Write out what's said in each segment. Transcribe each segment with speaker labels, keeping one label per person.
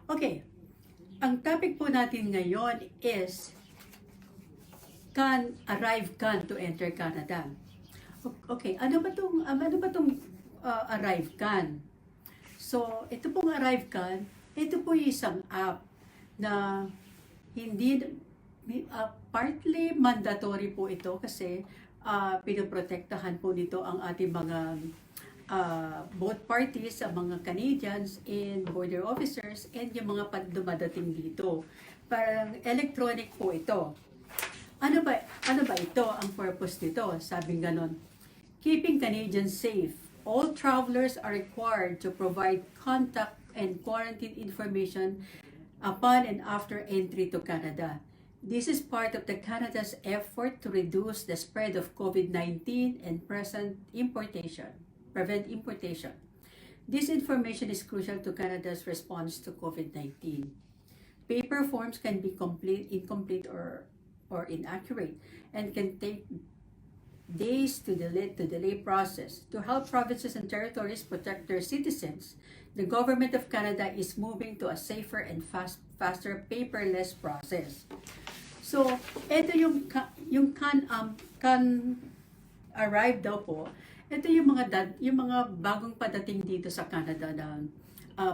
Speaker 1: Okay, ang topic po natin ngayon is ArriveCAN to enter Canada. Okay, ano ba tong ArriveCAN? So, ito pong ArriveCAN, ito po yung isang app na hindi partly mandatory po ito kasi pinoprotektahan po nito ang ating mga both parties, ang mga Canadians and border officers and yung mga dumadating dito. Parang electronic po ito. Ano ba ito? Ang purpose nito, sabi ganon, keeping Canadians safe. All travelers are required to provide contact and quarantine information upon and after entry to Canada. This is part of the Canada's effort to reduce the spread of COVID-19 and prevent importation. This information is crucial to Canada's response to COVID-19. Paper forms can be incomplete or inaccurate and can take days to delay process. To help provinces and territories protect their citizens, the Government of Canada is moving to a safer and faster paperless process. So, ito yung can arrive daw po. Ito yung mga bagong padating dito sa Canada na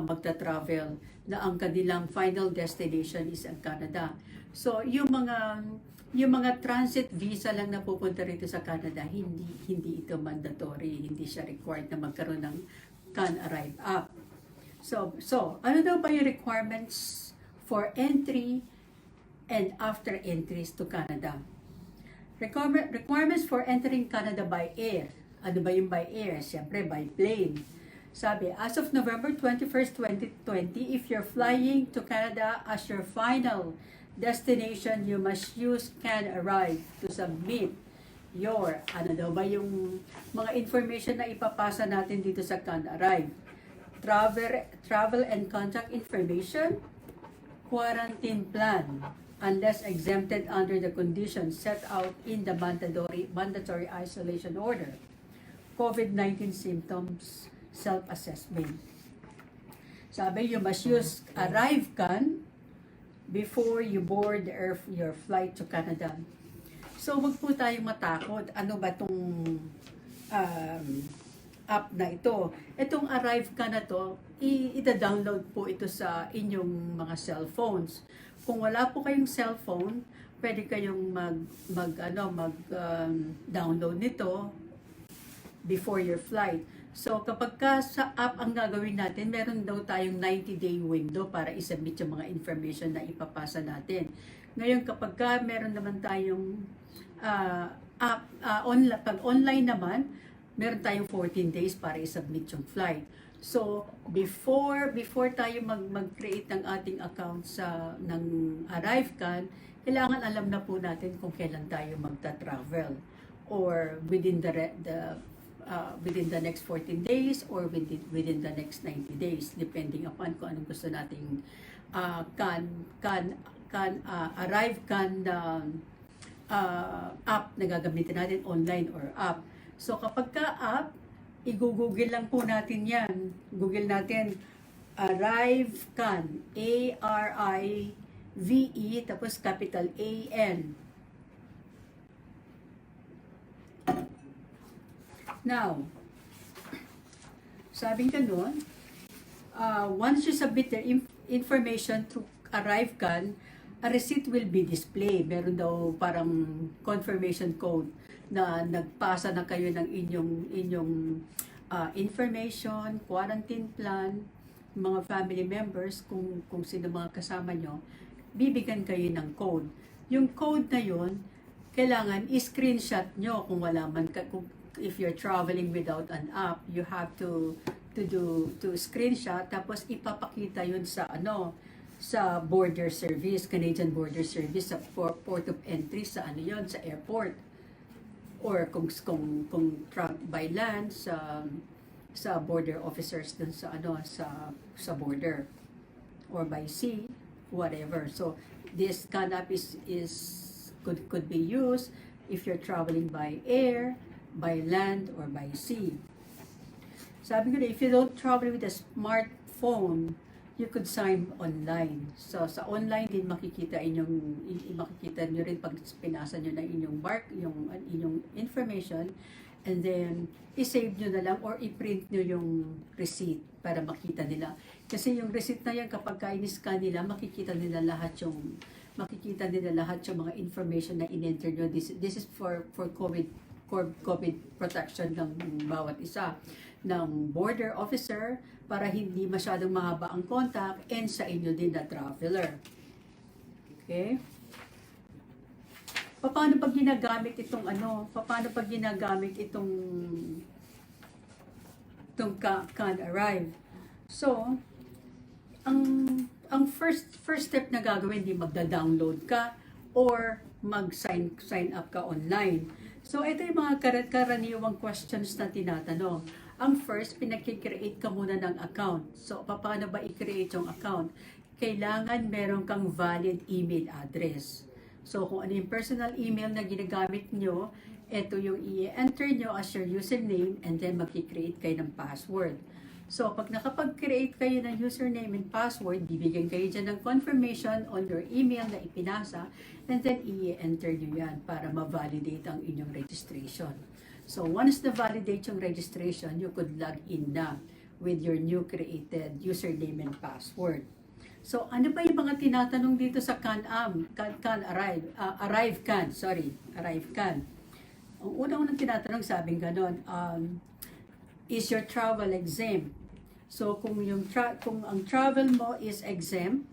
Speaker 1: magta-travel na ang kanilang final destination is ang Canada. So, yung mga transit visa lang na pupunta rito sa Canada, hindi ito mandatory, hindi siya required na magkaroon ng Can Arrive app. So ano daw ba yung requirements for entry and after entries to Canada? Requirements for entering Canada by air. Ano ba yung by air? Siyempre, by plane. Sabi, as of November 21st, 2020, if you're flying to Canada as your final destination, you must use Can Arrive to submit your, ano daw ba yung mga information na ipapasa natin dito sa Can Arrive. Travel and contact information, quarantine plan, unless exempted under the conditions set out in the mandatory isolation order, COVID-19 symptoms, self-assessment. Sabi, you must use ArriveCAN before you board your flight to Canada. So, wag po tayong matakot. Ano ba itong app na ito? Itong ArriveCAN na to, ita-download po ito sa inyong mga cellphones. Kung wala po kayong cellphone, pwede kayong download nito before your flight. So, kapag sa app ang gagawin natin, meron daw tayong 90-day window para isubmit yung mga information na ipapasa natin. Ngayon, kapag meron naman tayong app, pag online naman, meron tayong 14 days para isubmit yung flight. So, before tayo mag-create ng ating account ng ArriveCAN, kailangan alam na po natin kung kailan tayo magta-travel or within the next 14 days or within the next 90 days, depending upon kung anong gusto nating ArriveCAN app na gagamitin natin, online or app. So kapag app, i-google lang po natin yan. Google natin ArriveCAN, ARIVE, tapos capital AN. Now, sabi ganun, once you submit the information to ArriveCAN, a receipt will be displayed. Meron daw parang confirmation code na nagpasa na kayo ng inyong information, quarantine plan, mga family members, kung sino mga kasama nyo, bibigyan kayo ng code. Yung code na yun, kailangan i-screenshot nyo kung wala man if you're traveling without an app, you have to screenshot, tapos ipapakita yun sa border service, Canadian Border Service, sa port of entry, sa sa airport, or kung by land sa border officers dun sa border, or by sea, whatever. So this CAN app could be used if you're traveling by air, by land, or by sea. Sabi ko na, if you don't travel with a smartphone,
Speaker 2: you could sign online. So sa online din makikita makikita niyo rin pag pinasa niyo na inyong information, and then i-save niyo na lang or i-print niyo yung receipt para makita nila. Kasi yung receipt na yan kapag ka-in-scan nila, makikita nila lahat yung mga information na in-enter niyo. This is for COVID protection ng bawat isa, ng border officer, para hindi masyadong mahaba ang contact, and sa inyo din na traveler. Okay? Paano pag ginagamit itong can arrive? So, ang first step na gagawin, di magda-download ka or mag-sign up ka online. So, ito yung mga karaniwang questions na tinatanong. Ang first, pinag-create ka muna ng account. So, paano ba i-create yung account? Kailangan meron kang valid email address. So, kung ano yung personal email na ginagamit nyo, ito yung i-enter nyo as your username, and then mag-create kayo ng password. So, pag nakapag-create kayo ng username and password, bibigyan kayo dyan ng confirmation on your email na ipinasa, and then i-enter nyo yan para ma-validate ang inyong registration. So, once na-validate yung registration, you could log in na with your new created username and password. So, ano ba yung mga tinatanong dito sa ArriveCAN? Ang unang tinatanong, sabing ganon, is your travel exempt? So, kung ang travel mo is exempt,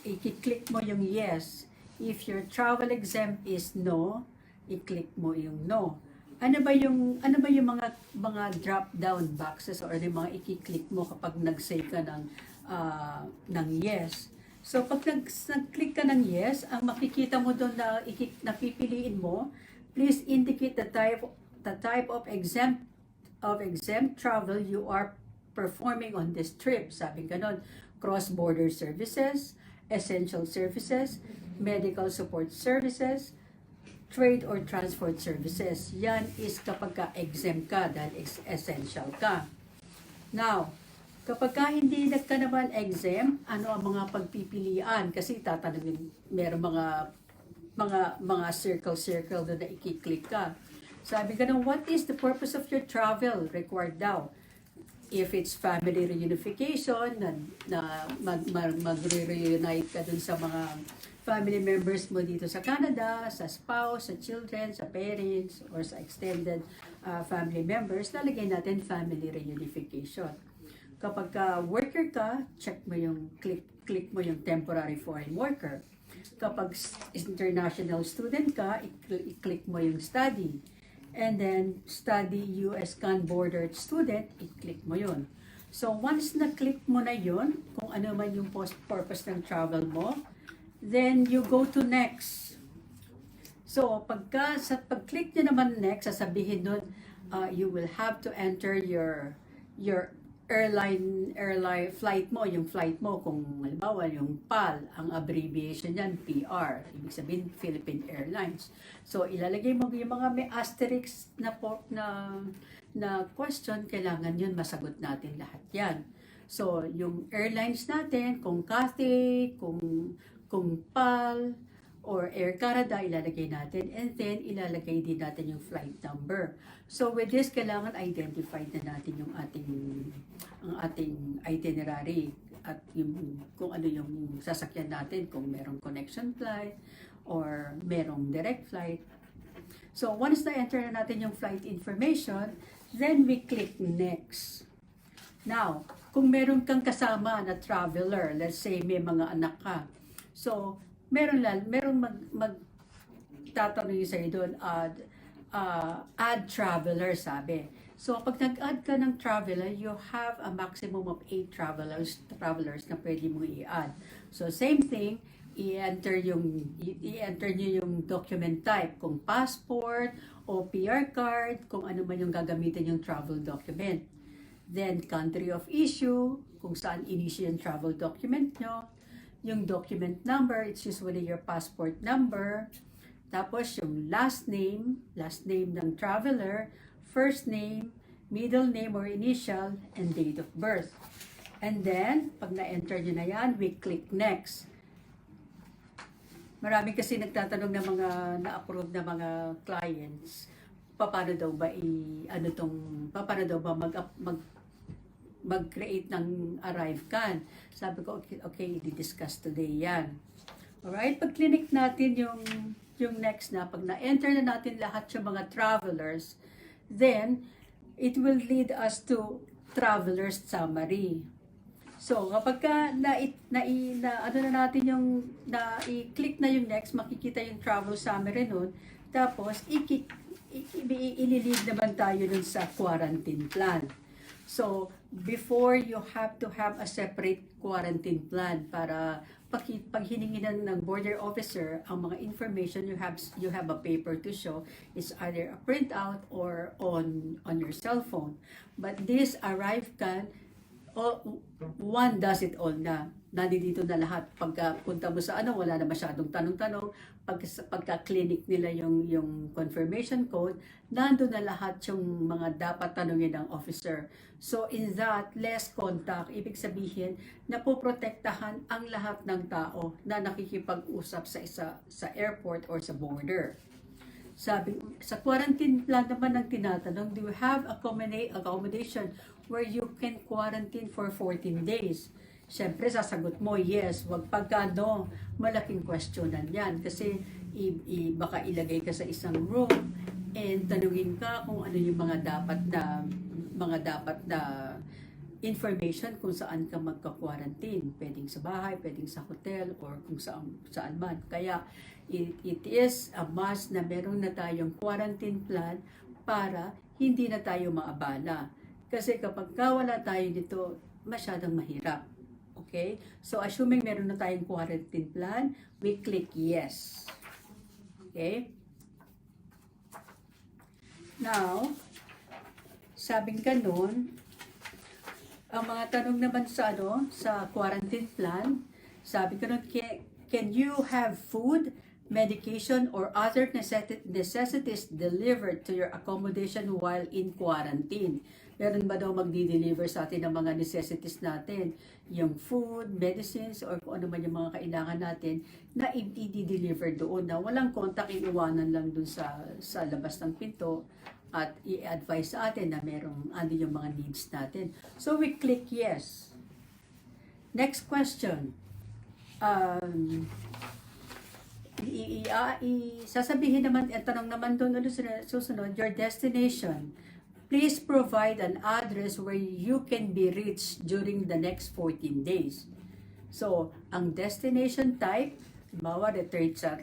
Speaker 2: i-click mo yung yes. If your travel exempt is no, i-click mo yung no. Ano ba yung mga drop down boxes or yung mga i-click mo kapag nag-say ka ng yes? So pag nag-click ka ng yes, ang makikita mo doon na napipiliin mo, please indicate the type of exempt travel you are performing on this trip. Sabi ganon, cross-border services, essential services, medical support services, trade or transport services. Yan is kapag ka-exempt ka dahil essential ka. Now, kapag ka hindi ka naman exempt, ano ang mga pagpipilian? Kasi tatanungin, meron mga circle doon na i-click ka. Sabi ka what is the purpose of your travel? Required daw. If it's family reunification, na magre-reunite ka dun sa mga family members mo dito sa Canada, sa spouse, sa children, sa parents, or sa extended family members, lalagay natin family reunification. Kapag worker ka, click mo yung temporary foreign worker. Kapag international student ka, i-click mo yung study. And then, study ArriveCAN border student, i-click mo yun. So, once na-click mo na yun, kung ano man yung purpose ng travel mo, then you go to next. So, pag-click nyo naman next, sasabihin nun, you will have to enter your airline flight mo, kung halimbawa yung PAL, ang abbreviation niyan, PR, ibig sabihin Philippine Airlines. So, ilalagay mo yung mga may asterisk na question, kailangan yun masagot natin lahat yan. So, yung airlines natin, kung Cathay, kung PAL, or Air Canada, ilalagay natin, and then ilalagay din natin yung flight number. So with this, kailangan identify na natin yung ating itinerary at kung ano yung sasakyan natin, kung merong connection flight or merong direct flight. So once na-enter na natin yung flight information, then we click next. Now, kung meron kang kasama na traveler, let's say may mga anak ka, so meron magtatanong sa'yo doon, add traveler, sabi. So, pag nag-add ka ng traveler, you have a maximum of 8 travelers na pwede mong i-add. So, same thing, i-enter nyo yung document type, kung passport o PR card, kung ano man yung gagamitin yung travel document. Then, country of issue, kung saan in-issue yung travel document nyo. Yung document number, it's usually your passport number. Tapos yung last name ng traveler, first name, middle name or initial, and date of birth. And then, pag na-enter nyo na yan, we click next. Marami kasi nagtatanong ng mga na-approve na mga clients, paano daw ba paano daw ba mag-create ng ArriveCAN. Sabi ko, okay, i-discuss today yan. Alright, pag clinic natin yung next na, pag na-enter na natin lahat yung mga travelers, then, it will lead us to traveler's summary. So, kapag i-click na yung next, makikita yung travel summary nun, tapos, ililid naman tayo dun sa quarantine plan. So, before you have to have a separate quarantine plan para pag hiningi ng border officer ang mga information, you have a paper to show. It's either a printout or on your cell phone. But this ArriveCAN, one does it all na. Nandito na lahat. Pagka punta mo sa wala na masyadong tanong-tanong. Pagka-clinic nila yung confirmation code, nandun na lahat yung mga dapat tanungin ng officer. So in that, less contact, ibig sabihin, napoprotektahan ang lahat ng tao na nakikipag-usap sa airport or sa border. Sabi, sa quarantine plan naman ng tinatanong, do you have accommodation where you can quarantine for 14 days? Siyempre, sasagot mo, yes. Wag pagkano, malaking questionan yan. Kasi baka ilagay ka sa isang room and tanungin ka kung ano yung mga dapat na information kung saan ka magka-quarantine. Pwedeng sa bahay, pwedeng sa hotel, or kung saan man. Kaya, it is a must na meron na tayong quarantine plan para hindi na tayo maabala. Kasi kapag wala tayo dito, masyadong mahirap. Okay? So, assuming meron na tayong quarantine plan, we click yes. Okay? Now, sabing ganun, ang mga tanong naman sa quarantine plan, sabi ko nun, can you have food, medication, or other necessities delivered to your accommodation while in quarantine? Meron ba daw magdi-deliver sa atin ng mga necessities natin? Yung food, medicines, or kung ano man yung mga kailangan natin na i-deliver doon na walang contact, iiwanan lang doon sa labas ng pinto at i-advise sa atin na merong yung mga needs natin. So we click yes. Next question. Sasabihin naman, tanong naman doon ulit susunod, your destination. Please provide an address where you can be reached during the next 14 days. So, ang destination type,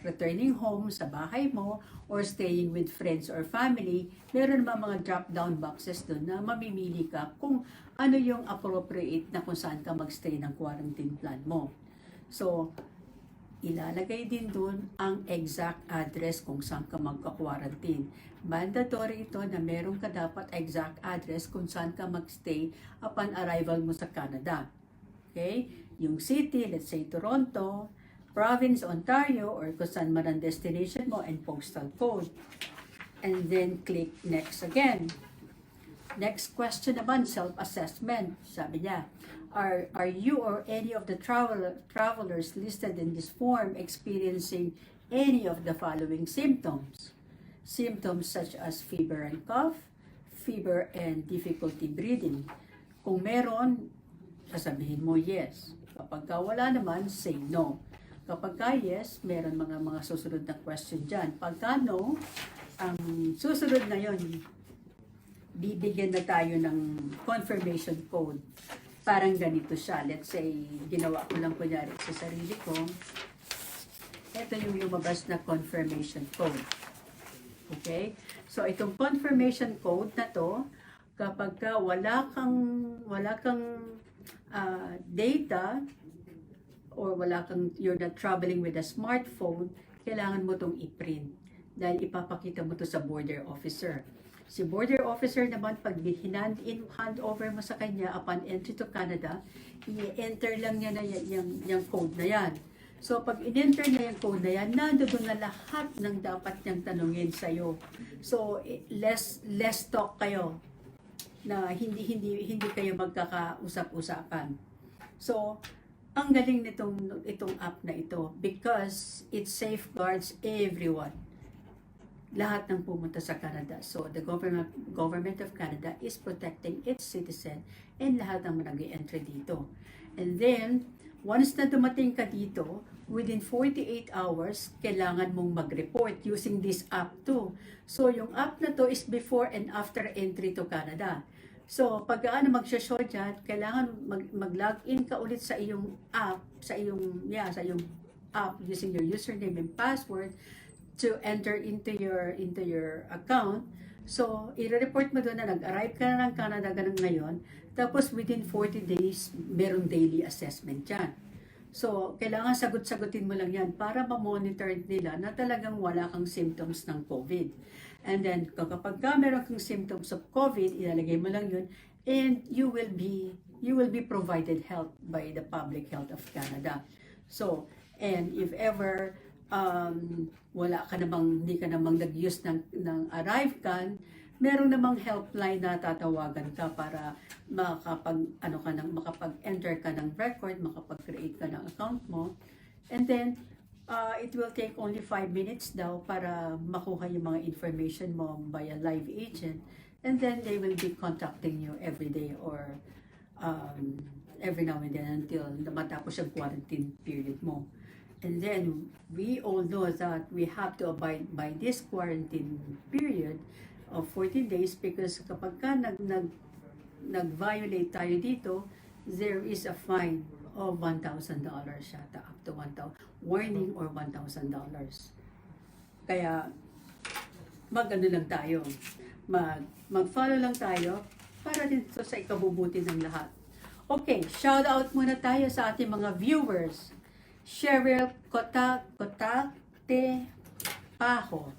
Speaker 2: returning home sa bahay mo or staying with friends or family, meron mga drop-down boxes doon na mamimili ka kung ano yung appropriate na kung saan ka magstay ng quarantine plan mo. So, ilalagay din doon ang exact address kung saan ka magka-quarantine. Mandatory ito na meron ka dapat exact address kung saan ka magstay upon arrival mo sa Canada. Okay? Yung city, let's say Toronto, province, Ontario, or kung saan man ang destination mo, and postal code. And then click next again. Next question naman, self-assessment. Sabi niya, are you or any of the travelers listed in this form experiencing any of the following symptoms? Symptoms such as fever and cough, fever and difficulty breathing. Kung meron, sasabihin mo yes. Kapag wala naman, say no. Kapag yes, meron mga susunod na question dyan. Pagka no, ang susunod na yon, bibigyan na tayo ng confirmation code. Parang ganito siya. Let's say, ginawa ko lang kunyari sa sarili ko. Ito yung lumabas na confirmation code. Okay? So, itong confirmation code na to, kapag wala kang data, or you're not traveling with a smartphone, kailangan mo itong i-print. Dahil ipapakita mo to sa border officer. Si border officer naman, pag hand over mo sa kanya upon entry to Canada, i-enter lang niya na yung code na yan. So, pag in-enter na yung code na yan, nandoon na lahat ng dapat niyang tanungin sa'yo. So, less talk kayo na hindi kayo magkakausap-usapan.
Speaker 1: So, ang galing itong app na ito because it safeguards everyone. Lahat ng pumunta sa Canada. So, the government of Canada is protecting its citizen and lahat ng nag-i-entry dito. And then, once na dumating ka dito, within 48 hours, kailangan mong mag-report using this app too. So, yung app na to is before and after entry to Canada. So, pag mag-show dyan, kailangan mag-login ka ulit sa iyong app, sa iyong app using your username and password to enter into your account. So, i-report mo doon na nag-arrive ka na ng Canada ganun ngayon. Tapos, within 40 days, merong daily assessment dyan. So, kailangan sagot-sagutin mo lang yan para ma-monitor nila na talagang wala kang symptoms ng COVID. And then, kapag meron kang symptoms of COVID, ilalagay mo lang yun, and you will be provided help by the Public Health of Canada. So, and if ever hindi ka namang nag-use ng ArriveCAN, meron namang helpline na tatawagan ka para makapag-enter ka ng record, makapag-create ka ng account mo. And then, it will take only 5 minutes daw para makuha yung mga information mo by a live agent. And then, they will be contacting you every day or every now and then until matapos yung quarantine period mo. And then, we all know that we have to abide by this quarantine period of 14 days because kapag ka nag-violate tayo dito, there is a fine of $1,000 yata, up to 1,000, warning or $1,000. Kaya, mag-ano lang tayo, mag-follow lang tayo para din to sa ikabubuti ng lahat. Okay, shout out muna tayo sa ating mga viewers. Cheryl Cotate Pajo,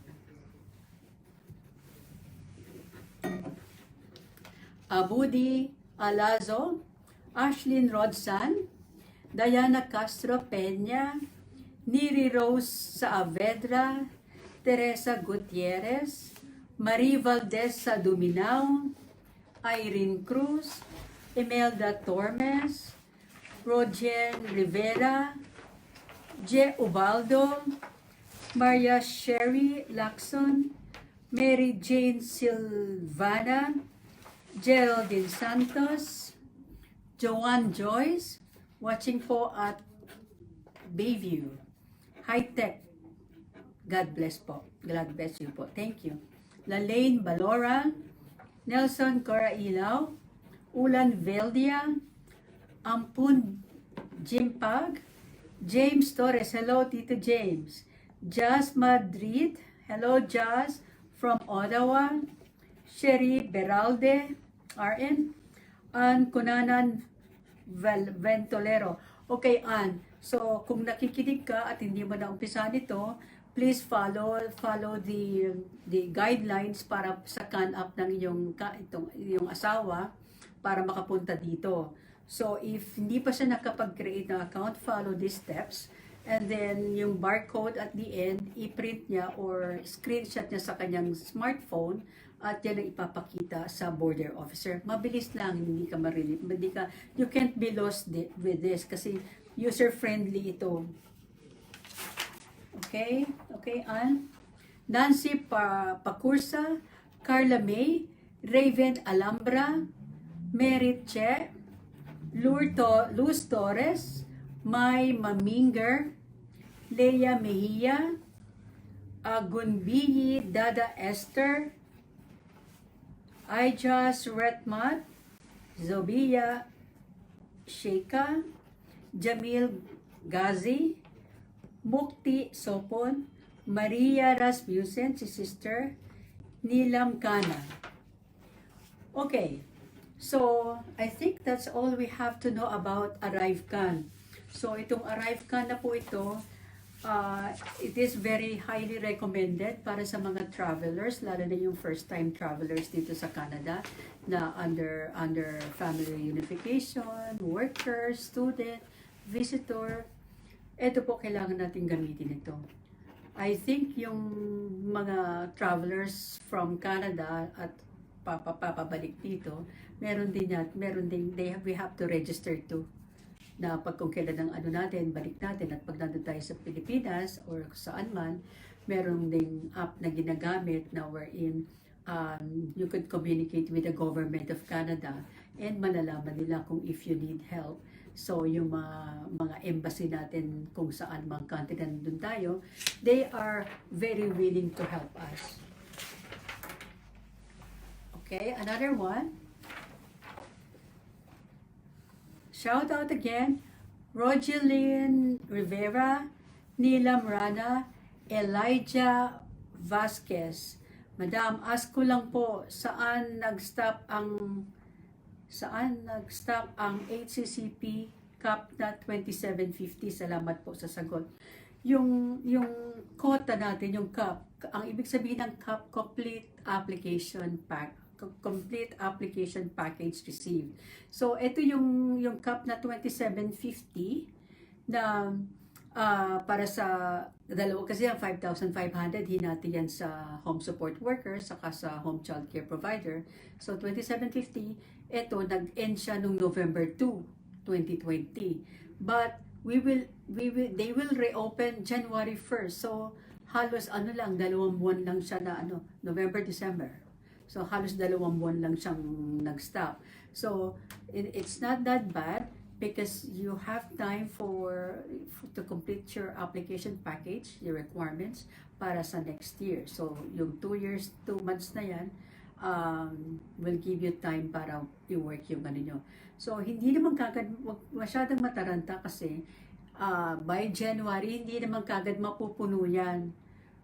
Speaker 1: Abudi Alazo, Ashlyn Rodsan, Diana Castro Peña, Niri Rose Saavedra, Teresa Gutierrez, Marie Valdez sa Duminao, Irene Cruz, Imelda Tormes, Roger Rivera, Je Ubaldo, Maria Sherry Lacson, Mary Jane Silvana, Geraldine Santos, Joanne Joyce, watching po at Bayview. High Tech. God bless po. God bless you po. Thank you. Lalaine Balora, Nelson Cora Ilao, Ulan Veldia, Ampun Jimpag, James Torres, hello Tito James. Jazz Madrid, hello Jazz from Ottawa. Sherry Beralde, RN. Ann Cunanan Ventolero. Okay, Ann. So, kung nakikinig ka at hindi mo na umpisa nito, please follow the guidelines para sa can-up ng iyong asawa para makapunta dito. So, if hindi pa siya nakapag-create ng account, follow these steps. And then, yung barcode at the end, i-print niya or screenshot niya sa kanyang smartphone at yan ang ipapakita sa border officer. Mabilis lang, hindi ka you can't be lost with this kasi user-friendly ito. Okay? Okay, Ann? Nancy Pacursa, Carla May, Raven Alhambra, Merit Che, Luz Torres, May Maminger, Leia Mejia, Agunbiyi Dada Esther, Ijas Retmat, Zobia Sheikha, Jamil Gazi, Mukti Sopon, Maria Rasmussen, si sister, Nilam Kana. Okay. So, I think that's all we have to know about ArriveCAN. So, itong ArriveCAN na po ito, it is very highly recommended para sa mga travelers, lalo na yung first-time travelers dito sa Canada na under family reunification, workers, student, visitor. Ito po kailangan natin gamitin ito. I think yung mga travelers from Canada at papabalik dito, we have to register too. na pag kung kailan ang ano natin, balik natin at pag nandun tayo sa Pilipinas or saan man, meron ding app na ginagamit na wherein you could communicate with the government of Canada and malalaman nila kung if you need help. So yung mga embassy natin kung saan mang country na nandun tayo, they are very willing to help us. Okay, another one. Shout out again, Rogeline Rivera, Nilam Rana, Elijah Vasquez. Madam, ask ko lang po, saan nag-stop ang HCCP Cup na 2750? Salamat po sa sagot. Yung quota natin, yung cup, ang ibig sabihin ng cup, complete application package received. So ito yung cup na 2750 na para sa dalawa, kasi ang 5,500 hinati yan sa home support worker saka sa home child care provider. So 2750, ito nag-end siya nung November 2, 2020. But they will reopen January 1st. So halos lang, 2 buwan lang siya na November, December. So halos 2 buwan lang siyang nag-stop. So it's not that bad because you have time to complete your application package, your requirements para sa next year. So yung 2 years, 2 months na yan will give you time para i-work yung nyo. So hindi naman kagad masyadong mataranta kasi by January hindi naman kagad mapupuno yan.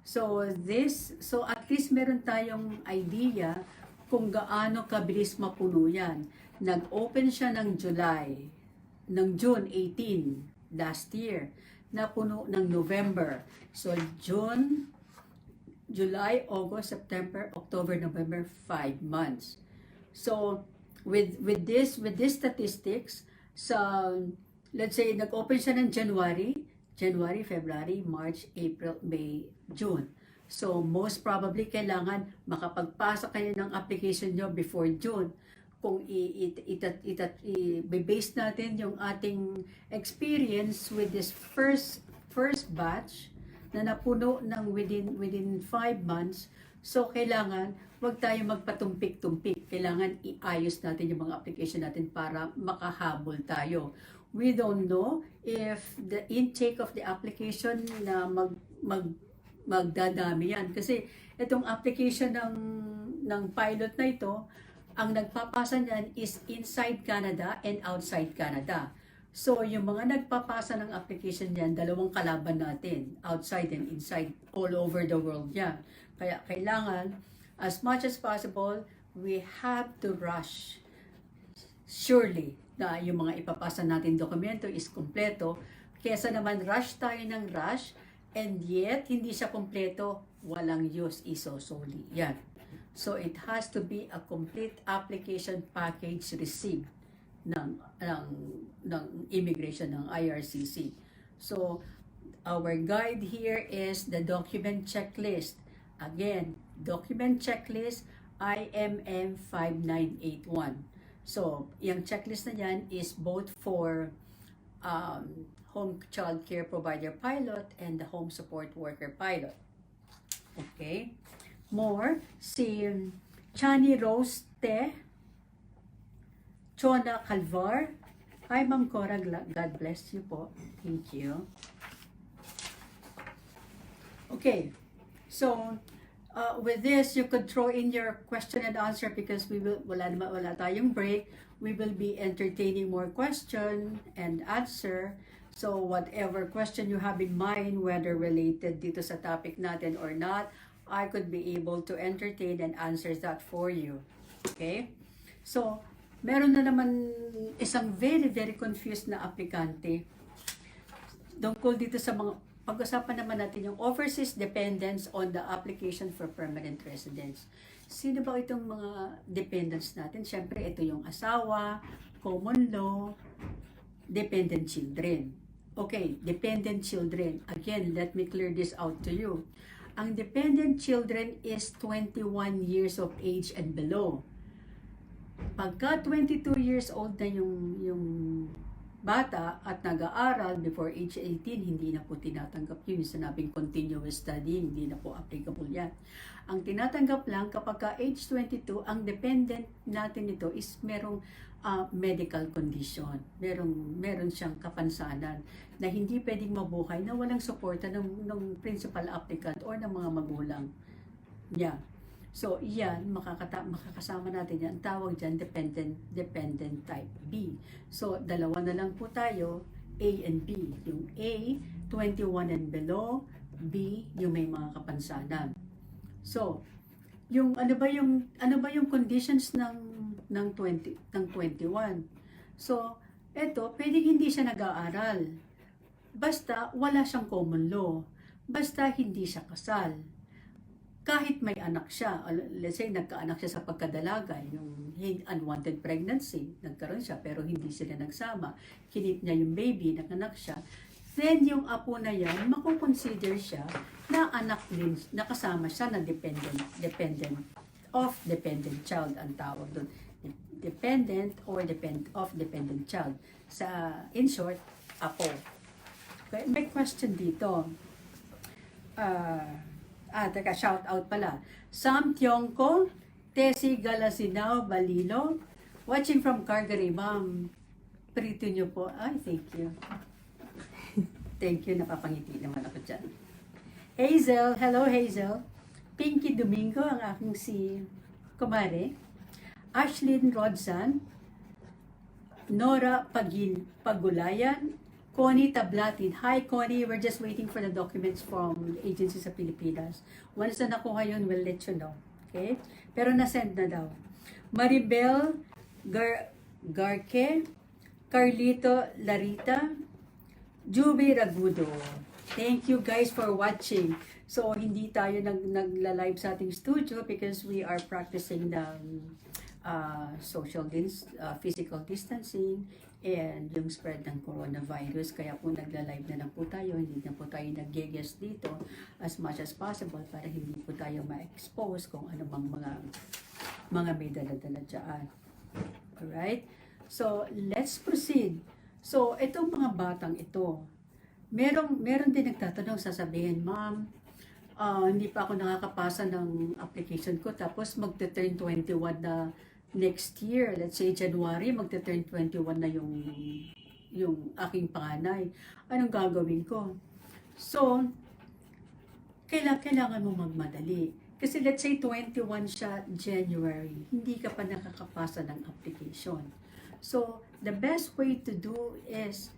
Speaker 1: So at least meron tayong idea kung gaano kabilis mapuno yan. Nag-open siya ng June 18 last year. Napuno ng November. So June, July, August, September, October, November, 5 months. So with this statistics, let's say nag-open siya ng January, February, March, April, May, June. So, most probably, kailangan makapagpasa kayo ng application nyo before June. Kung i-base natin yung ating experience with this first batch na napuno ng within 5 months, so kailangan wag tayo magpatumpik-tumpik. Kailangan iayos natin yung mga application natin para makahabol tayo. We don't know if the intake of the application na magdadami yan. Kasi itong application ng pilot na ito, ang nagpapasa niyan is inside Canada and outside Canada. So, yung mga nagpapasa ng application niyan, 2 kalaban natin, outside and inside, all over the world yan. Kaya kailangan, as much as possible, we have to rush. Surely, na yung mga ipapasa natin dokumento is kumpleto, kesa naman rush tayo ng rush, and yet, hindi siya kumpleto, walang use, isosoli. Yan. So, it has to be a complete application package received ng immigration ng IRCC. So, our guide here is the document checklist. Again, document checklist IMM 5981. So, yung checklist na yan is both for home child care provider pilot and the home support worker pilot. Okay. More, si Chani Rose Te, Chona Calvar. Hi, Ma'am Cora. God bless you po. Thank you. Okay. So, with this, you could throw in your question and answer because wala tayong break. We will be entertaining more question and answer. So, whatever question you have in mind, whether related dito sa topic natin or not, I could be able to entertain and answer that for you. Okay? So, meron na naman isang very, very confused na aplikante. Tungkol dito sa mga, pag-usapan naman natin yung overseas dependents on the application for permanent residence. Sino ba itong mga dependents natin? Siyempre, ito yung asawa, common law, dependent children. Okay, dependent children. Again, let me clear this out to you. Ang dependent children is 21 years of age and below. Pagka 22 years old na yung bata at nag-aaral before age 18, hindi na po tinatanggap yun. Yung sinabing continuous studying, hindi na po applicable yan. Ang tinatanggap lang kapag ka age 22, ang dependent natin nito is merong medical condition. Meron siyang kapansanan na hindi pwedeng mabuhay na walang suporta ng principal applicant or ng mga magulang niya. So, yan, makakasama natin yan. Tawag dyan, dependent type B. So, dalawa na lang po tayo, A and B. Yung A, 21 and below, B, yung may mga kapansanan. So, ano ba yung conditions ng 21? So, eto, pwedeng hindi siya nag-aaral. Basta wala siyang common law. Basta hindi siya kasal. Kahit may anak siya, let's say nagkaanak siya sa pagkadalaga, yung unwanted pregnancy, nagkaroon siya pero hindi sila nagsama, kinip niya yung baby, naganak siya, then yung apo na yan, makukonsider siya na anak din, nakasama siya na dependent child ang tawag doon. Dependent or dependent child. In short, apo. Okay, may question dito. Teka, shout out pala. Sam Tiongko, Tessie Galasinao, Balilo, watching from Calgary, ma'am. Prito nyo po. Ay, thank you. Thank you, napapangiti naman ako dyan. Hazel, hello Hazel. Pinky Domingo, ang aking si kumare. Ashlyn Rodzan, Nora Pagulayan, Connie Tablatin. Hi Connie, we're just waiting for the documents from the agency sa Pilipinas. Once na nakuha yun, we'll let you know. Okay? Pero na-send na daw. Maribel Garke, Carlito Larita, Juby Ragudo. Thank you guys for watching. So, hindi tayo nagla-live sa ating studio because we are practicing the physical distancing and yung spread ng coronavirus. Kaya po nagla-live na lang po tayo. Hindi na po tayo nag-guest dito as much as possible para hindi po tayo ma-expose kung ano bang mga may dala-dala dyan. Alright? So, let's proceed. So, itong mga batang ito, meron din nagtatanong, sasabihin, ma'am, hindi pa ako nakakapasa ng application ko, tapos magte-turn 21 na next year, let's say January, magte-turn 21 na yung aking panganay. Anong gagawin ko? So, kailangan mo magmadali. Kasi let's say 21 siya January, hindi ka pa nakakapasa ng application. So, the best way to do is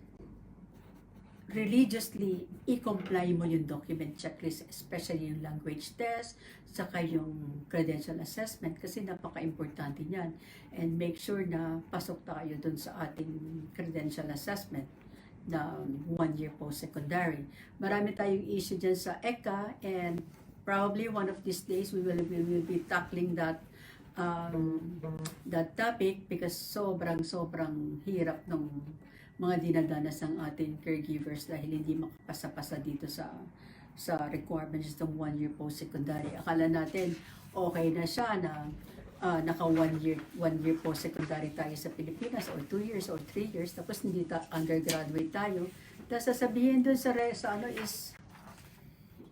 Speaker 1: religiously i-comply mo yung document checklist, especially yung language test, saka yung credential assessment, kasi napaka-importante niyan. And make sure na pasok tayo dun sa ating credential assessment na 1 year post-secondary. Marami tayong issue dyan sa ECA, and probably one of these days we will be tackling that topic because sobrang hirap ng mga dinadanas ng ating caregivers dahil hindi makapasa-pasa dito sa requirements ng 1 year post-secondary. Akala natin okay na siya na naka 1 year post-secondary tayo sa Pilipinas or 2 years or 3 years, tapos hindi undergraduate tayo. Tapos sasabihin dun sa is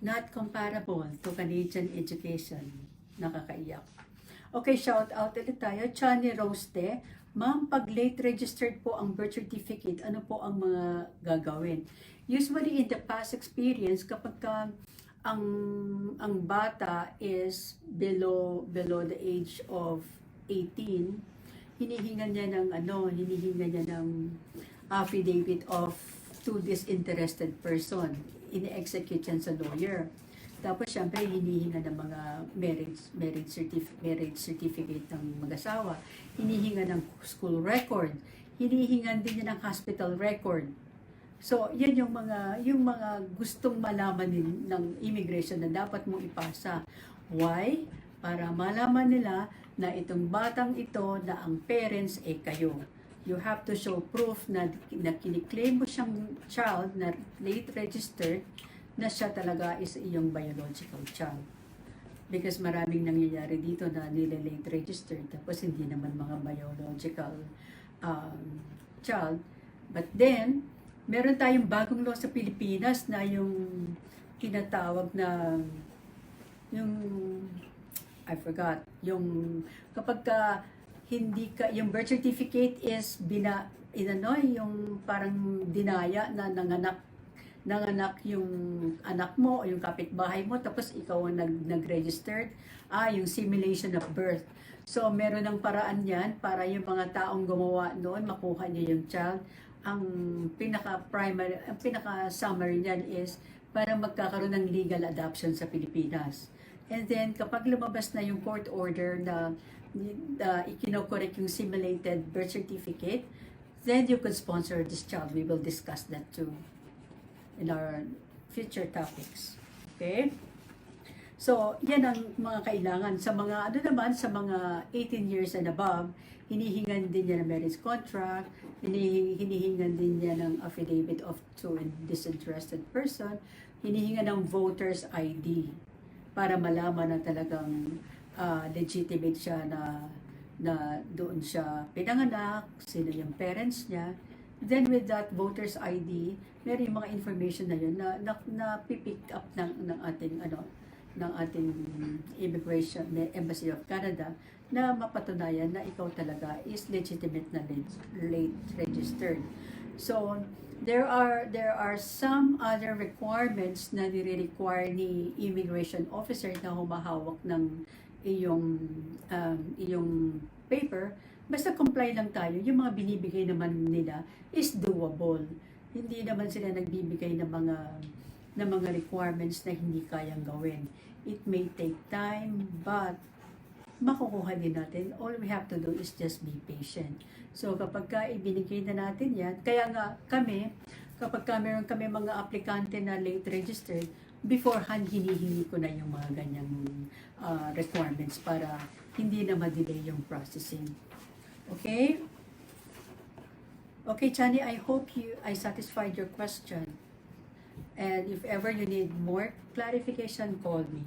Speaker 1: not comparable to Canadian education. Nakakaiyak. Okay, shout out ulit tayo. Chani Roste, ma'am, pag late registered po ang birth certificate, ano po ang mga gagawin? Usually in the past experience, kapag ang bata is below the age of 18, hinihingan niya ng affidavit of to disinterested person. Ini-execute yan sa lawyer. Tapos, syempre, hinihinga ng mga marriage certificate ng mag-asawa. Hinihinga ng school record. Hinihingan din niya ng hospital record. So, yan yung mga gustong malaman ng immigration na dapat mong ipasa. Why? Para malaman nila na itong batang ito na ang parents kayo. You have to show proof na kiniklaim mo siyang child na late registered, na siya talaga is iyong biological child. Because maraming nangyayari dito na nila-late registered, tapos hindi naman mga biological child,
Speaker 2: But then, meron tayong bagong law sa Pilipinas na yung tinatawag na yung I forgot, yung kapag ka hindi ka, yung birth certificate is yung parang dinaya na nanganak yung anak mo o yung kapitbahay mo, tapos ikaw ang nag-registered, yung simulation of birth. So, meron ng paraan yan para yung mga taong gumawa noon, makuha niya yung child. Ang pinaka-summary niyan is para magkakaroon ng legal adoption sa Pilipinas. And then, kapag lumabas na yung court order na ikinokorek yung simulated birth certificate, then you could sponsor this child. We will discuss that too in our future topics. Okay? So, yan ang mga kailangan. Sa mga, sa mga 18 years and above, hinihingan din niya ng marriage contract, hinihingan din niya ng affidavit of true and disinterested person, hinihingan ng voter's ID para malaman na talagang legitimate siya na doon siya pinanganak, sino yung parents niya. Then with that voter's ID, meron yung mga information na yun na pipick up ng ating immigration, Embassy of Canada, na mapatunayan na ikaw talaga is legitimate na late registered. So, there are some other requirements na nire-require ni immigration officer na humahawak ng iyong paper. Basta comply lang tayo. Yung mga binibigay naman nila is doable. Hindi naman sila nagbibigay ng mga requirements na hindi kayang gawin. It may take time, but makukuha din natin. All we have to do is just be patient. So, kapag ka ibinigay na natin yan, kaya nga kami, kapag ka meron kami mga aplikante na late registered, beforehand, hinihingi ko na yung mga ganyang requirements para hindi na ma-delay yung processing. Okay? Okay, Chani, I hope I satisfied your question. And if ever you need more clarification, call me.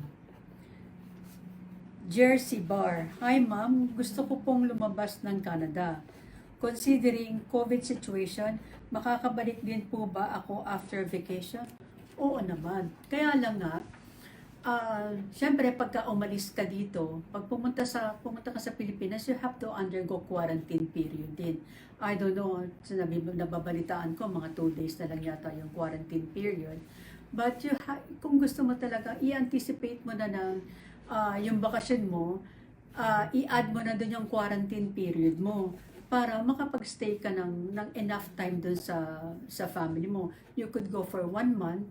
Speaker 2: Jersey Bar. Hi ma'am, gusto ko pong lumabas ng Canada. Considering COVID situation, makakabalik din po ba ako after vacation? Oo naman. Kaya lang nga, syempre pagka umalis ka dito, pag pumunta ka sa Pilipinas, you have to undergo quarantine period din. I don't know, nababalitaan ko, mga 2 days na lang yata yung quarantine period. But kung gusto mo talaga, i-anticipate mo na ng yung bakasyon mo, i-add mo na dun yung quarantine period mo para makapag-stay ka ng enough time dun sa family mo. You could go for 1 month,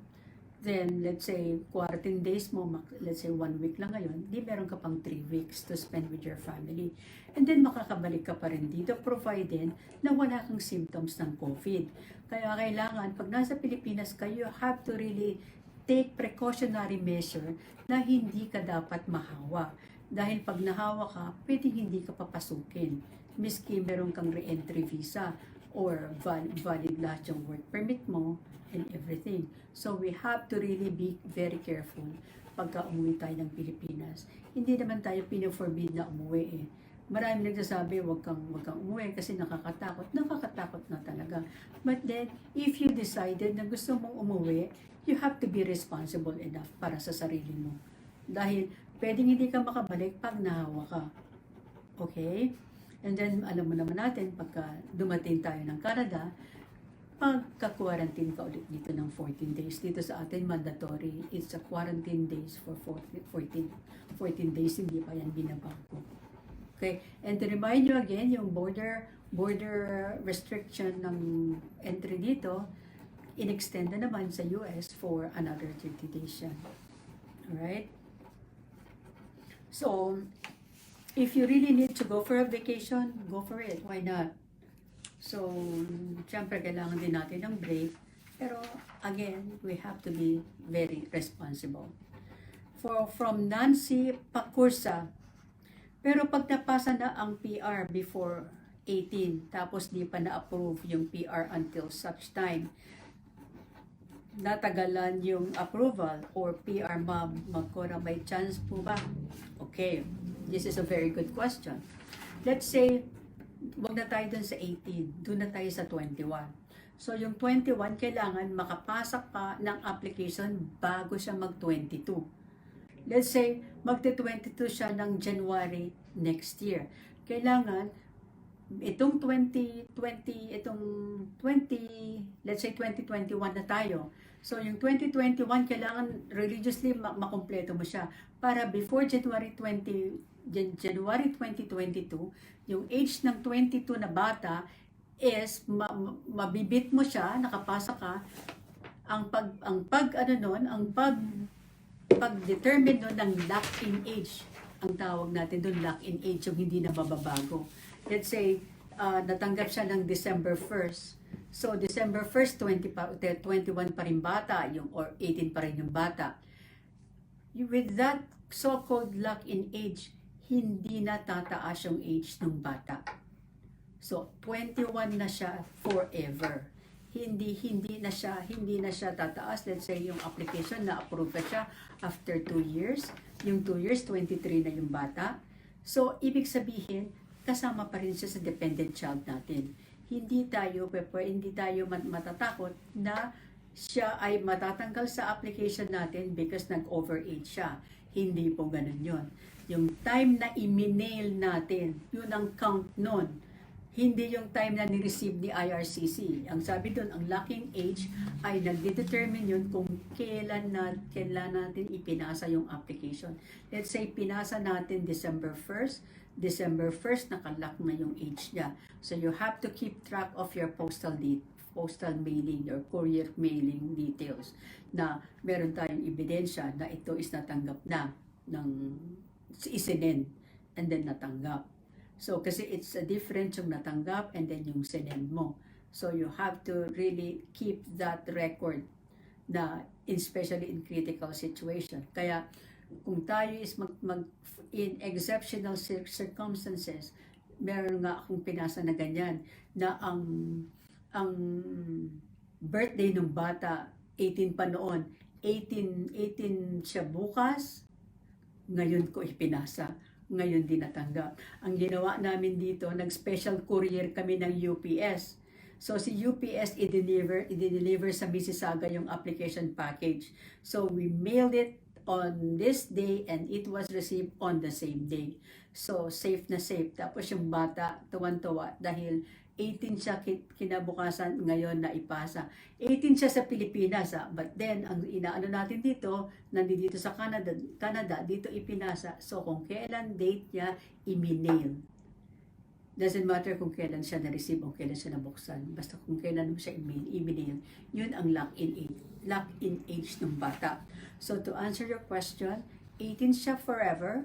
Speaker 2: then let's say quarantine days mo, let's say 1 week lang ngayon, di meron ka pang 3 weeks to spend with your family. And then makakabalik ka pa rin dito, provided na wala kang symptoms ng COVID. Kaya kailangan, pag nasa Pilipinas ka, you have to really take precautionary measure na hindi ka dapat mahawa. Dahil pag nahawa ka, pwedeng hindi ka papasukin. Miski meron kang re-entry visa or valid lahat yung work permit mo and everything. So we have to really be very careful pagka umuwi tayo ng Pilipinas. Hindi naman tayo pino-forbid na umuwi eh. Maraming nagsasabi, wag kang umuwi kasi nakakatakot. Nakakatakot na talaga. But then, if you decided na gusto mong umuwi, you have to be responsible enough para sa sarili mo. Dahil pwedeng hindi ka makabalik pag nahawa ka. Okay? And then, alam mo naman natin, pagka dumating tayo ng Canada, pagka-quarantine ka ulit dito ng 14 days. Dito sa atin, mandatory. It's a quarantine days for 14 days. Hindi pa yan binabago. Okay? And to remind you again, yung border restriction ng entry dito, in-extend na naman sa US for another 30 days yan. Alright? So, if you really need to go for a vacation, go for it. Why not? So, syempre kailangan din natin ng break. Pero, again, we have to be very responsible. From Nancy Pacursa, pero pag napasa na ang PR before 18, tapos di pa na-approve yung PR until such time, natagalan yung approval or PR ma'am, magkora may chance po ba? Okay, this is a very good question. Let's say, wag na tayo dun sa 18, dun na tayo sa 21. So yung 21, kailangan makapasa ka ng application bago siya mag-22. Let's say, magte-22 siya ng January next year. Kailangan, itong 2020, let's say 2021 na tayo. So, yung 2021, kailangan religiously makompleto mo siya. Para before January 2022, yung age ng 22 na bata is mabibit mo siya, nakapasa ka. Ang pag-determine nun ng lock-in age, ang tawag natin doon lock-in age, yung hindi na mababago. Let's say, natanggap siya ng December 1st. So, December 1st, 21 pa rin bata, or 18 pa rin yung bata. With that so-called lock-in age, hindi na tataas yung age ng bata. So, 21 na siya forever. Hindi na siya tataas. Let's say yung application na approve ka siya after 2 years. Yung 2 years, 23 na yung bata. So, ibig sabihin, kasama pa rin siya sa dependent child natin. Hindi tayo matatakot na siya ay matatanggal sa application natin because nag-overage siya. Hindi po ganun yun. Yung time na i-mail natin, yun ang count nun. Hindi yung time na ni-receive ni IRCC. Ang sabi doon, ang locking age ay nagdedetermine yun kung kailan natin ipinasa yung application. Let's say, pinasa natin December 1st. December 1st, nakalock na yung age niya. So, you have to keep track of your postal mailing or courier mailing details na meron tayong ebidensya na ito is natanggap na ng isinend and then natanggap. So, kasi it's a difference yung natanggap and then yung sinend mo. So, you have to really keep that record na especially in critical situation. Kaya, kung tayo is in exceptional circumstances, meron nga akong pinasa na ganyan, na ang birthday ng bata, 18 pa noon, 18 siya bukas, ngayon ko ipinasa. Ngayon din natanggap. Ang ginawa namin dito, nag-special courier kami ng UPS. So si UPS i-deliver sa Mississauga yung application package. So we mailed it on this day and it was received on the same day. So safe na safe. Tapos yung bata, tuwan-tuwa dahil 18 siya kinabukasan, ngayon na ipasa. 18 siya sa Pilipinas, but then, ang inaano natin dito, nandito sa Canada, dito ipinasa. So, kung kailan date niya, i-mail. Doesn't matter kung kailan siya na-receive o kailan siya nabuksan. Basta kung kailan mo siya i-mail. Yun ang lock-in age ng bata. So, to answer your question, 18 siya forever.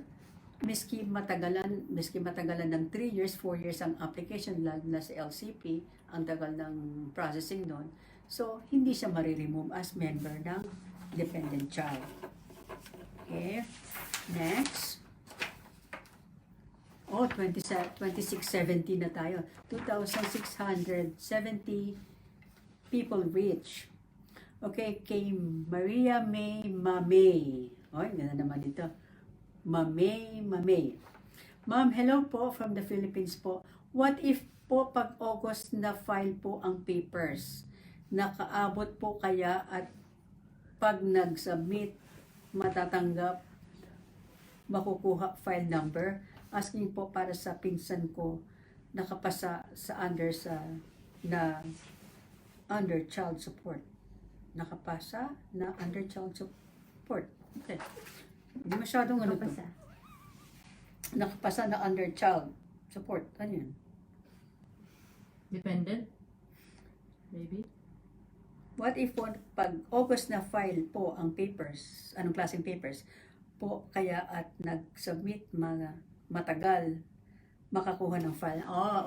Speaker 2: Miski matagalan ng 3 years, 4 years ang application, lalo na sa LCP, ang tagal ng processing nun. So, hindi siya mariremove as member ng dependent child. Okay. Next. 2670 na tayo. 2,670 people reach. Okay, kay Maria May Mamay. Ganda naman ito. Mamay. Ma'am, hello po from the Philippines po. What if po pag August na file po ang papers? Nakaabot po kaya at pag nag-submit, matatanggap, makukuha file number? Asking po para sa pinsan ko, nakapasa sa under child support. Nakapasa na under child support. Okay. Hindi masyadong ano to. Nakapasa na under child support. Ano yun?
Speaker 3: Dependent? Maybe?
Speaker 2: What if pag August na file po ang papers, anong klaseng papers, po kaya at nag-submit matagal makakuha ng file.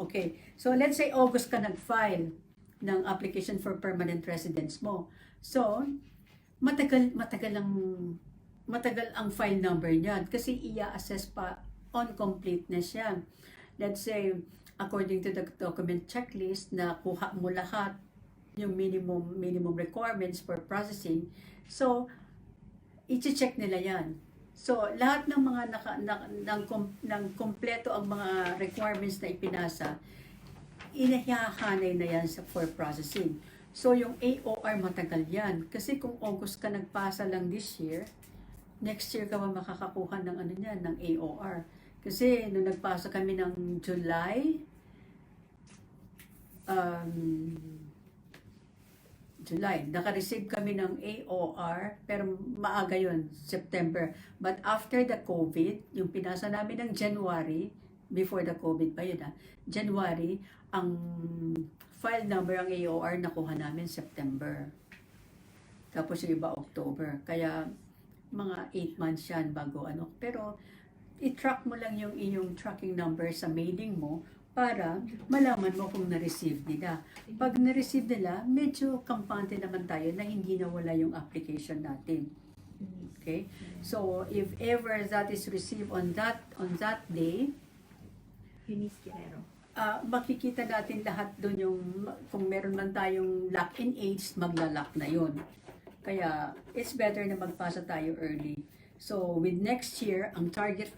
Speaker 2: Okay. So, let's say August ka nag-file ng application for permanent residence mo. So, matagal ang file number niyan kasi i-assess pa on completeness yan. Let's say, according to the document checklist, na kuha mo lahat yung minimum requirements for processing. So, i-check nila yan. So, lahat ng mga ng kompleto ang mga requirements na ipinasa, inahahanay na yan for processing.
Speaker 1: So, yung AOR matagal yan. Kasi kung August ka nagpasa lang this year, next year ka pa makakakuha ng ano niyan, ng AOR. Kasi nung nagpasa kami ng July, naka-receive kami ng AOR, pero maaga yon September. But after the COVID, yung pinasa namin ng January, before the COVID pa yun January, ang file number ang AOR nakuha namin September. Tapos yung iba October. Kaya mga 8 months yan bago ano. Pero i-track mo lang yung iyong tracking number sa mailing mo para malaman mo kung na-receive nila. Pag na-receive nila, medyo kampante naman tayo na hindi nawala yung application natin. Okay? So, if ever that is received on that day,
Speaker 3: Eunice Guerrero.
Speaker 1: makikita natin lahat doon yung, kung meron man tayong lock in age, magla-lock na yun. Kaya, it's better na magpasa tayo early. So, with next year, ang target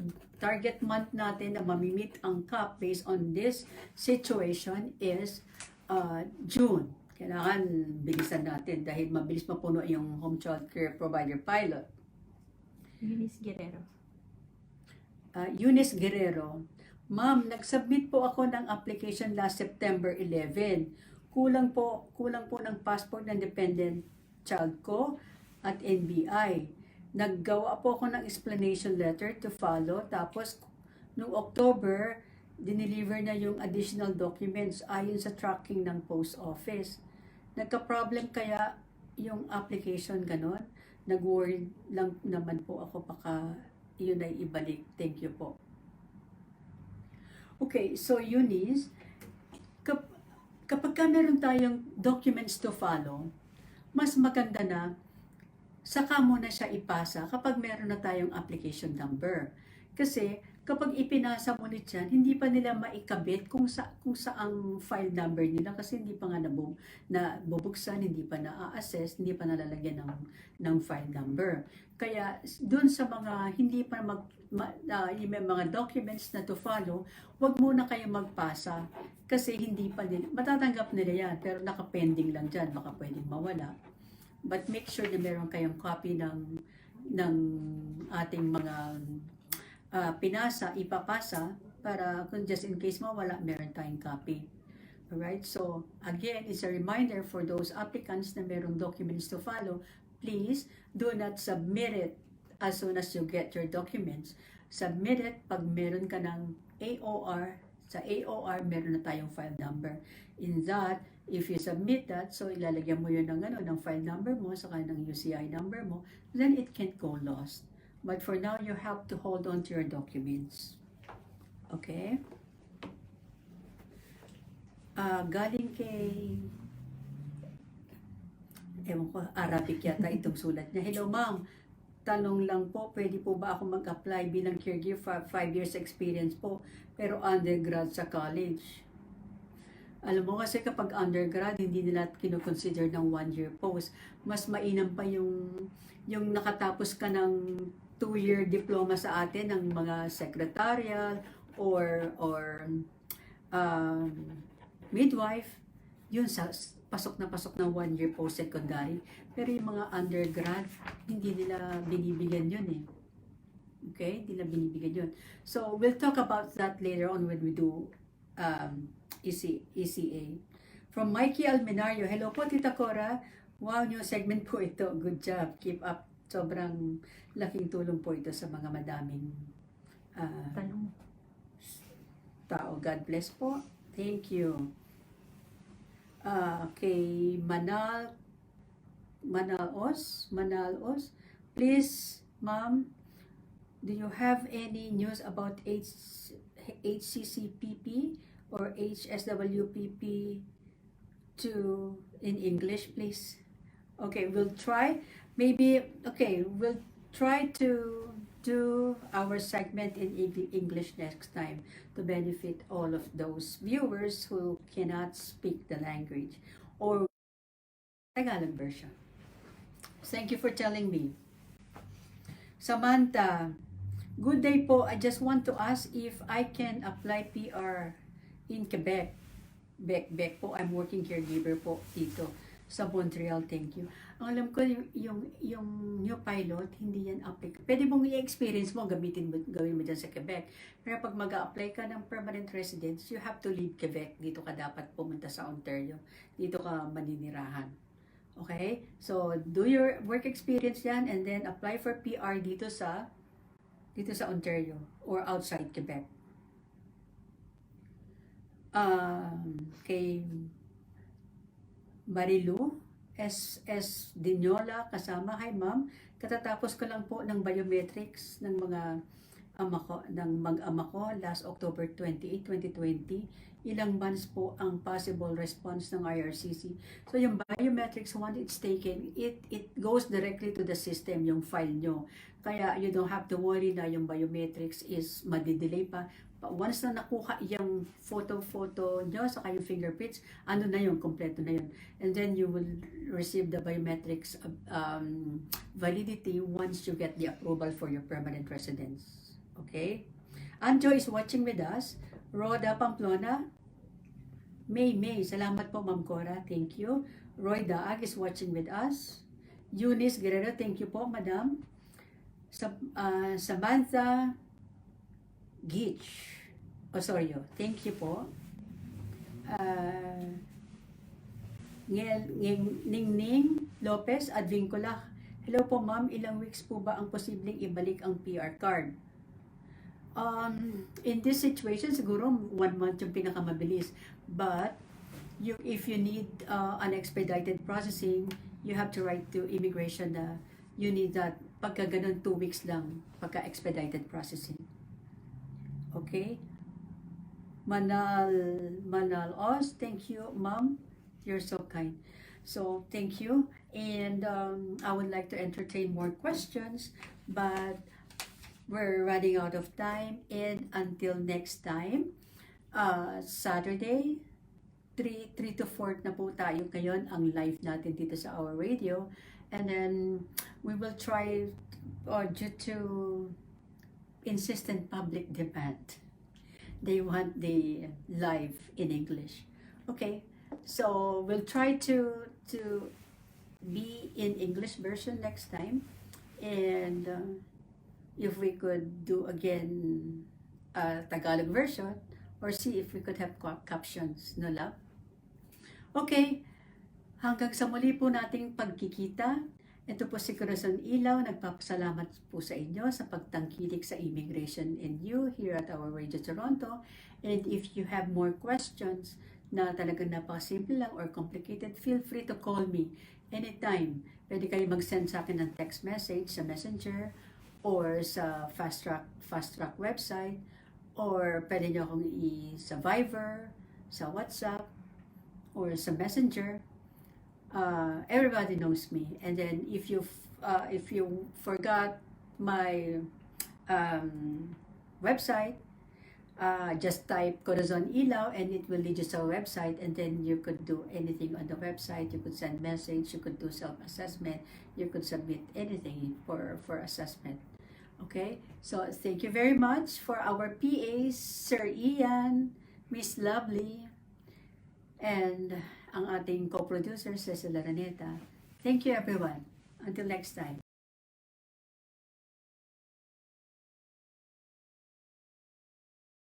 Speaker 1: month natin na mamimit ang cap based on this situation is June. Kailangan bilisan natin dahil mabilis mapuno yung home child care provider pilot.
Speaker 3: Eunice Guerrero.
Speaker 1: Eunice Guerrero, Ma'am, nag-submit po ako ng application last September 11. Kulang po ng passport ng dependent child ko at NBI. Naggawa po ako ng explanation letter to follow. Tapos, noong October, dineliver na yung additional documents ayon sa tracking ng post office. Nagka-problem kaya yung application ganon? Nag-worry lang naman po ako baka yun ay ibalik. Thank you po. Okay, so Eunice, kapag ka meron tayong documents to follow, mas maganda na saka mo na siya ipasa kapag meron na tayong application number. Kasi kapag ipinasa mo ulit yan, hindi pa nila maikabit kung saang file number nila kasi hindi pa nga nabubuksan, hindi pa na-assess, hindi pa nalalagyan ng file number. Kaya dun sa mga hindi pa may mga documents na to follow, wag muna kayo magpasa kasi hindi pa nila, matatanggap nila yan pero nakapending lang dyan, baka pwedeng mawala. But make sure na meron kayong copy ng ating mga pinasa, ipapasa para kung just in case mawala, meron tayong copy. Alright, so again, it's a reminder for those applicants na merong documents to follow, please do not submit it as soon as you get your documents. Submit it pag meron ka ng AOR. Sa AOR, meron na tayong file number. In that, if you submit that, so ilalagyan mo yun ng file number mo, saka ng UCI number mo, then it can't go lost. But for now, you have to hold on to your documents. Okay? Galing kay, ewan ko, Arabic yata itong sulat niya. Hello ma'am, tanong lang po, pwede po ba ako mag-apply bilang caregiver 5 years experience po, pero undergrad sa college? Alam mo kasi kapag undergrad, hindi nila kinoconsider ng 1-year post. Mas mainam pa yung nakatapos ka ng 2-year diploma sa atin ng mga secretarial or midwife. Yun, pasok ng 1-year post-secondary. Pero yung mga undergrad, hindi nila binibigyan yun eh. Okay? Hindi nila binibigyan yun. So, we'll talk about that later on when we do ECA. From Mikey Almenario, hello po Tita Cora. Wow, new segment po ito. Good job. Keep up. Sobrang laking tulong po ito sa mga madaming tao. God bless po. Thank you. Kay Manalos, please, ma'am, do you have any news about HCCPP or HSWPP in English, please? Okay, we'll try. We'll try to do our segment in English next time to benefit all of those viewers who cannot speak the language or Tagalog version. Thank you for telling me. Samantha, good day po. I just want to ask if I can apply PR in Quebec. Bec po, I'm working caregiver po dito. Sa Montreal, thank you. Ang alam ko, yung new pilot, hindi yan applicable. Pwede mong i-experience mo, gawin mo dyan sa Quebec. Pero pag mag-a-apply ka ng permanent residence, you have to leave Quebec. Dito ka dapat pumunta sa Ontario. Dito ka maninirahan. Okay? So, do your work experience yan and then apply for PR dito sa Ontario or outside Quebec. Kay Marilu S. Dinyola kasama. Hi ma'am, katatapos ko lang po ng biometrics ng mag-ama ko last October 28, 2020. Ilang months po ang possible response ng IRCC. So yung biometrics, once it's taken, it goes directly to the system, yung file nyo. Kaya you don't have to worry na yung biometrics is madidelay pa. Once na nakuha yung photo nyo, saka yung fingerprints, ano na yun, kompleto na yun. And then you will receive the biometrics validity once you get the approval for your permanent residence. Okay? Anjo is watching with us. Rhoda Pamplona. May, salamat po Ma'am Cora, thank you. Roy Daag is watching with us. Eunice Guerrero, thank you po Madam. Samantha Gitch. Thank you po. Ningning Lopez Advincula. Hello po ma'am, ilang weeks po ba ang posibleng ibalik ang PR card? In this situation, siguro 1 month yung pinakamabilis. But if you need an expedited processing, you have to write to immigration na you need that pagka ganun 2 weeks lang pagka expedited processing. Okay? Manal Oz, thank you, ma'am. You're so kind. So, thank you. And I would like to entertain more questions, but we're running out of time. And until next time, Saturday, 3 to 4 na po tayo ngayon ang live natin dito sa our radio. And then, we will try, due to insistent public demand, they want the live in English. Okay, so we'll try to be in English version next time, and if we could do again a Tagalog version, or see if we could have captions, no love? Okay, hanggang sa muli po nating pagkikita. Ito po si Corazon Ilao, nagpapasalamat po sa inyo sa pagtangkilik sa Immigration and You here at our Radio Toronto. And if you have more questions na talagang napakasimple lang or complicated, feel free to call me anytime. Pwede kayo mag-send sa akin ng text message sa Messenger or sa Fast Track website, or pwede nyo akong sa Viber, sa WhatsApp, or sa Messenger. Everybody knows me. And then if you forgot my website, just type Corazon Ilao and it will lead you to our website, and then you could do anything on the website. You could send message, you could do self-assessment, you could submit anything for assessment. Okay, so thank you very much for our PAs, Sir Ian, Miss Lovely, and ang ating co-producer, Cecil Araneta. Thank you everyone. Until next time.